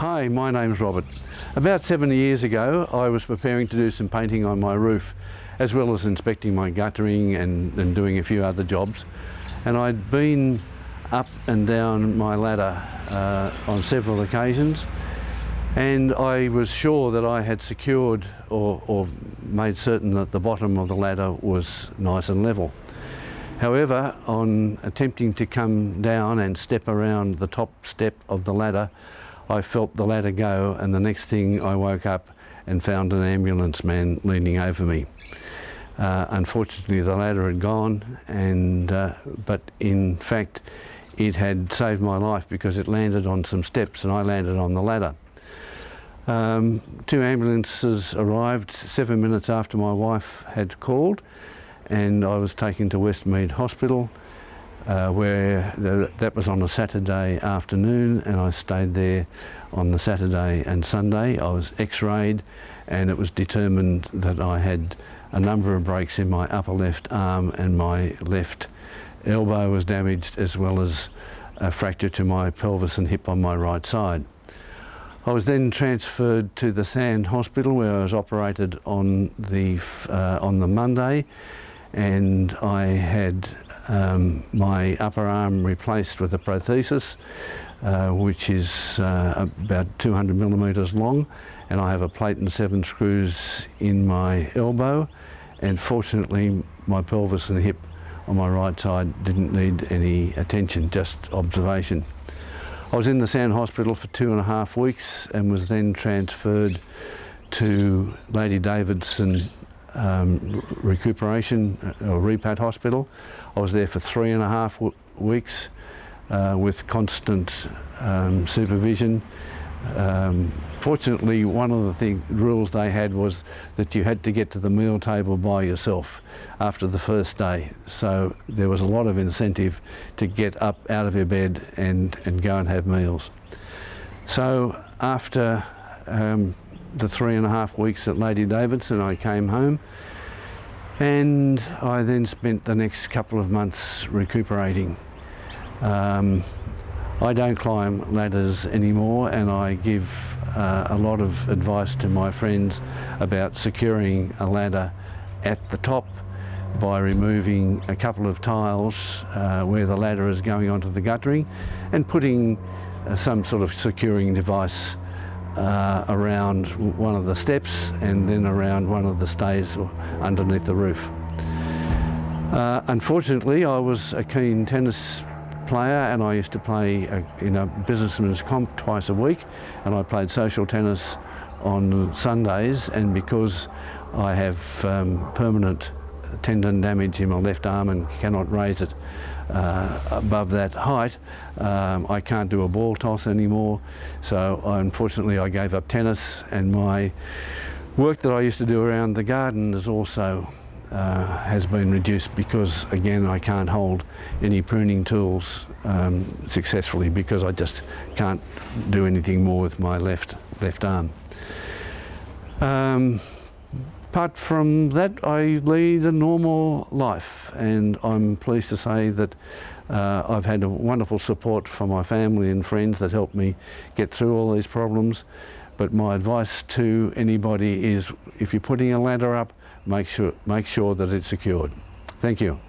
Hi, my name's Robert. About 70 years ago I was preparing to do some painting on my roof as well as inspecting my guttering and doing a few other jobs, and I'd been up and down my ladder on several occasions, and I was sure that I had secured or made certain that the bottom of the ladder was nice and level. However, on attempting to come down and step around the top step of the ladder, I felt the ladder go, and the next thing I woke up and found an ambulance man leaning over me. Unfortunately, the ladder had gone, but in fact it had saved my life because it landed on some steps and I landed on the ladder. 2 ambulances arrived 7 minutes after my wife had called, and I was taken to Westmead Hospital, where that was on a Saturday afternoon, and I stayed there on the Saturday and Sunday. I was x-rayed, and it was determined that I had a number of breaks in my upper left arm, and my left elbow was damaged, as well as a fracture to my pelvis and hip on my right side. I was then transferred to the Sand Hospital, where I was operated on the Monday, and I had my upper arm replaced with a prosthesis, which is about 200 millimetres long, and I have a plate and 7 screws in my elbow, and fortunately my pelvis and hip on my right side didn't need any attention, just observation. I was in the Sand Hospital for 2.5 weeks and was then transferred to Lady Davidson recuperation or repat hospital. I was there for 3.5 weeks with constant supervision. Fortunately, one of the rules they had was that you had to get to the meal table by yourself after the first day, so there was a lot of incentive to get up out of your bed and go and have meals. So after the 3.5 weeks at Lady Davidson, I came home, and I then spent the next couple of months recuperating. I don't climb ladders anymore, and I give a lot of advice to my friends about securing a ladder at the top by removing a couple of tiles where the ladder is going onto the guttering, and putting some sort of securing device around one of the steps and then around one of the stays or underneath the roof. Unfortunately, I was a keen tennis player, and I used to play in a businessman's comp twice a week, and I played social tennis on Sundays, and because I have permanent tendon damage in my left arm and cannot raise it above that height, I can't do a ball toss anymore, so unfortunately I gave up tennis, and my work that I used to do around the garden is also has been reduced because, again, I can't hold any pruning tools successfully because I just can't do anything more with my left arm. Apart from that, I lead a normal life, and I'm pleased to say that I've had a wonderful support from my family and friends that helped me get through all these problems. But my advice to anybody is, if you're putting a ladder up, make sure that it's secured. Thank you.